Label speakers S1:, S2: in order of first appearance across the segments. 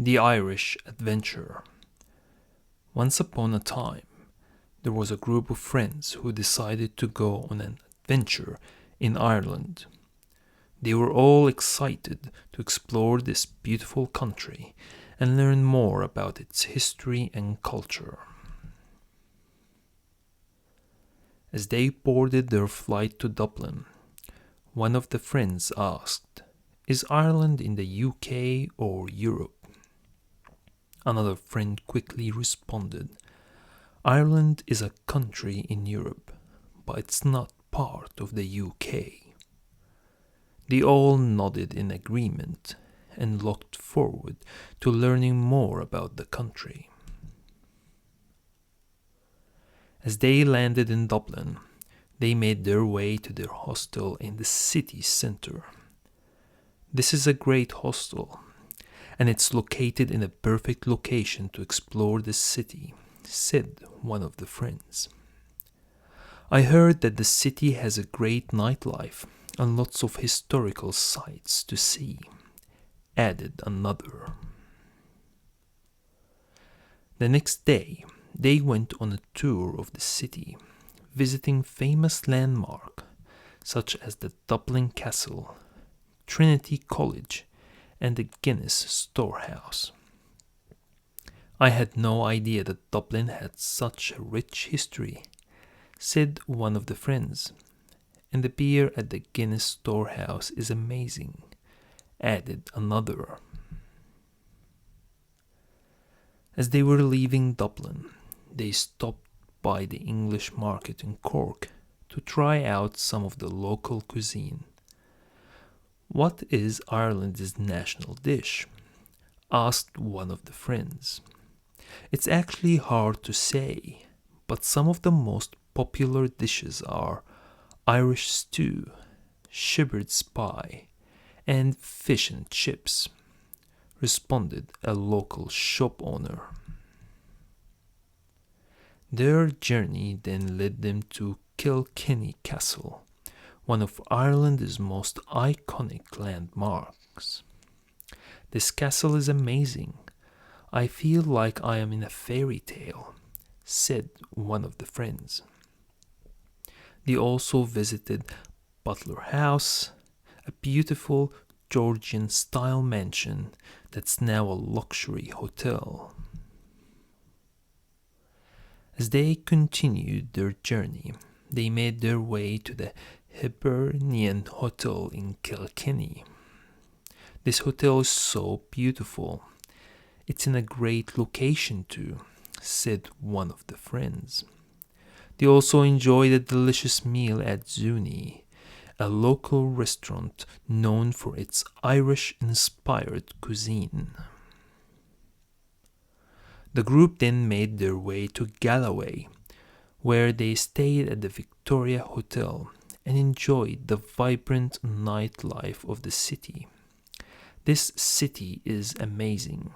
S1: The Irish Adventure. Once upon a time, there was a group of friends who decided to go on an adventure in Ireland. They were all excited to explore this beautiful country and learn more about its history and culture. As they boarded their flight to Dublin, one of the friends asked, "Is Ireland in the UK or Europe?" Another friend quickly responded, "Ireland is a country in Europe, but it's not part of the UK." They all nodded in agreement and looked forward to learning more about the country. As they landed in Dublin, they made their way to their hostel in the city centre. This is a great hostel, and it's located in a perfect location to explore the city, said one of the friends. "I heard that the city has a great nightlife and lots of historical sights to see," added another. The next day, they went on a tour of the city, visiting famous landmarks such as the Dublin Castle, Trinity College, and the Guinness Storehouse. "I had no idea that Dublin had such a rich history," said one of the friends. "And the beer at the Guinness Storehouse is amazing," added another. As they were leaving Dublin, they stopped by the English market in Cork to try out some of the local cuisine. "What is Ireland's national dish?" asked one of the friends. "It's actually hard to say, but some of the most popular dishes are Irish stew, shepherd's pie, and fish and chips," responded a local shop owner. Their journey then led them to Kilkenny Castle, one of Ireland's most iconic landmarks. "This castle is amazing. I feel like I am in a fairy tale," said one of the friends. They also visited Butler House, a beautiful Georgian-style mansion that's now a luxury hotel. As they continued their journey, they made their way to the Hibernian Hotel in Kilkenny. "This hotel is so beautiful. It's in a great location too," said one of the friends. They also enjoyed a delicious meal at Zuni, a local restaurant known for its Irish-inspired cuisine. The group then made their way to Galloway, where they stayed at the Victoria Hotel and enjoyed the vibrant nightlife of the city. "This city is amazing.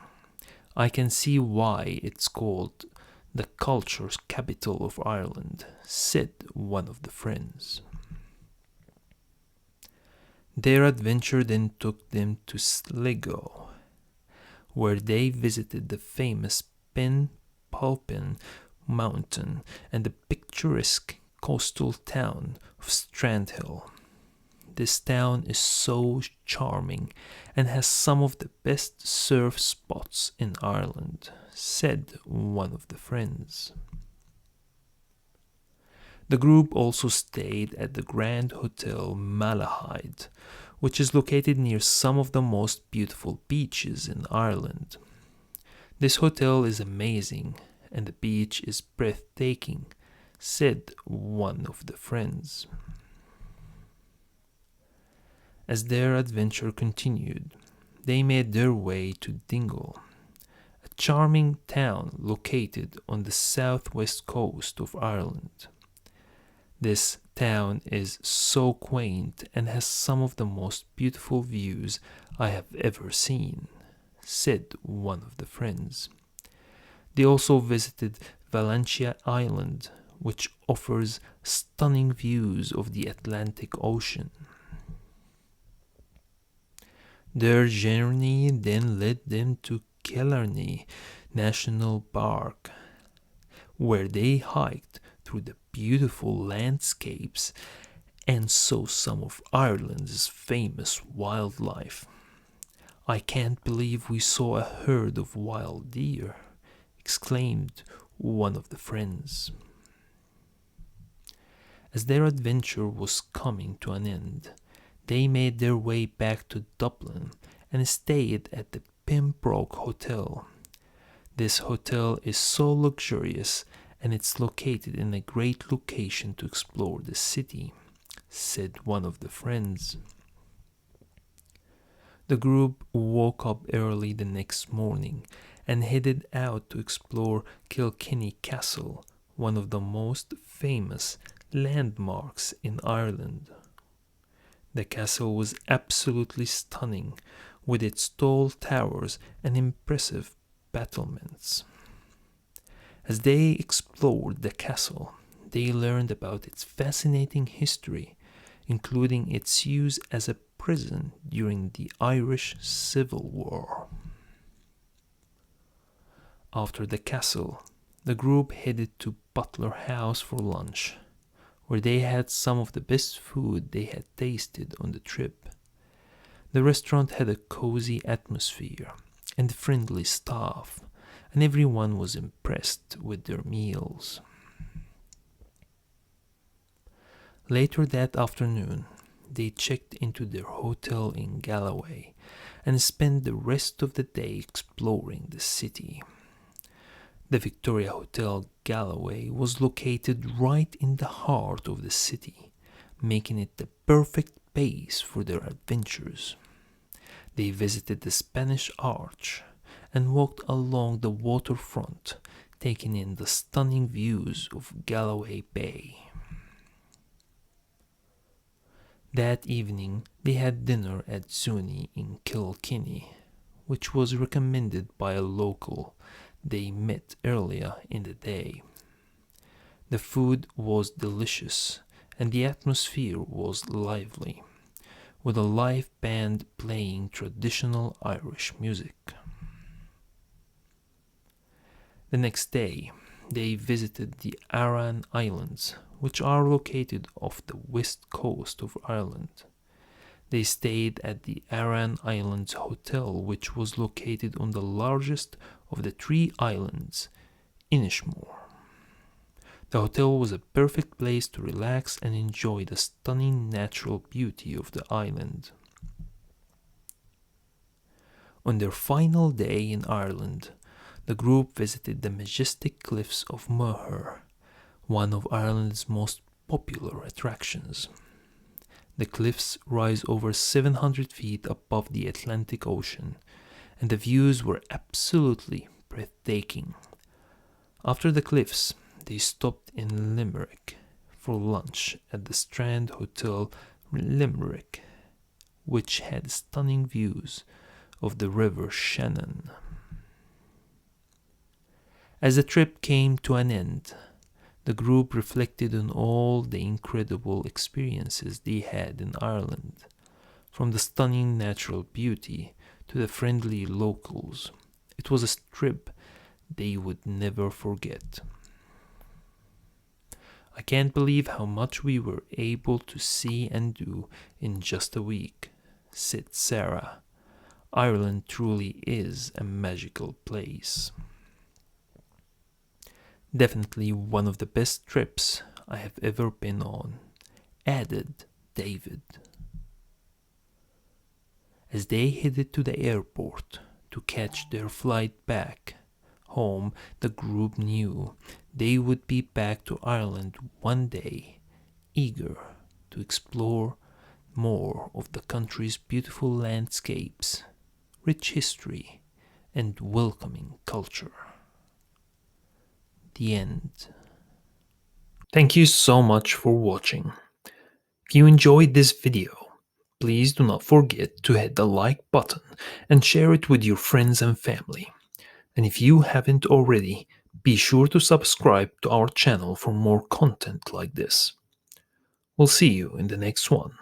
S1: I can see why it's called the culture capital of Ireland," said one of the friends. Their adventure then took them to Sligo, where they visited the famous Pulpin Mountain and the picturesque coastal town of Strandhill. "This town is so charming and has some of the best surf spots in Ireland," said one of the friends. The group also stayed at the Grand Hotel Malahide, which is located near some of the most beautiful beaches in Ireland. "This hotel is amazing and the beach is breathtaking," said one of the friends. As their adventure continued, they made their way to Dingle, a charming town located on the southwest coast of Ireland. "This town is so quaint and has some of the most beautiful views I have ever seen," said one of the friends. They also visited Valentia Island, which offers stunning views of the Atlantic Ocean. Their journey then led them to Kilkenny National Park, where they hiked through the beautiful landscapes and saw some of Ireland's famous wildlife. "I can't believe we saw a herd of wild deer," exclaimed one of the friends. As their adventure was coming to an end, they made their way back to Dublin and stayed at the Pembroke Hotel. "This hotel is so luxurious and it's located in a great location to explore the city," said one of the friends. The group woke up early the next morning and headed out to explore Kilkenny Castle, one of the most famous landmarks in Ireland. The castle was absolutely stunning, with its tall towers and impressive battlements. As they explored the castle, they learned about its fascinating history, including its use as a prison during the Irish Civil War. After the castle, the group headed to Butler House for lunch, where they had some of the best food they had tasted on the trip. The restaurant had a cozy atmosphere and friendly staff, and everyone was impressed with their meals. Later that afternoon, they checked into their hotel in Galloway and spent the rest of the day exploring the city. The Victoria Hotel Galloway was located right in the heart of the city, making it the perfect base for their adventures. They visited the Spanish Arch and walked along the waterfront, taking in the stunning views of Galloway Bay. That evening, they had dinner at Zuni in Kilkenny, which was recommended by a local they met earlier in the day. The food was delicious and the atmosphere was lively, with a live band playing traditional Irish music. The next day, they visited the Aran Islands, which are located off the west coast of Ireland. They stayed at the Aran Islands Hotel, which was located on the largest of the three islands, Inishmore. The hotel was a perfect place to relax and enjoy the stunning natural beauty of the island. On their final day in Ireland, the group visited the majestic Cliffs of Moher, one of Ireland's most popular attractions. The cliffs rise over 700 feet above the Atlantic Ocean, and the views were absolutely breathtaking. After the cliffs, they stopped in Limerick for lunch at the Strand Hotel Limerick, which had stunning views of the River Shannon. As the trip came to an end, the group reflected on all the incredible experiences they had in Ireland, from the stunning natural beauty to the friendly locals. It was a trip they would never forget. "I can't believe how much we were able to see and do in just a week," said Sarah. "Ireland truly is a magical place." "Definitely one of the best trips I have ever been on," added David. As they headed to the airport to catch their flight back home, the group knew they would be back to Ireland one day, eager to explore more of the country's beautiful landscapes, rich history, and welcoming culture. The end. Thank you so much for watching. If you enjoyed this video, please do not forget to hit the like button and share it with your friends and family. And if you haven't already, be sure to subscribe to our channel for more content like this. We'll see you in the next one.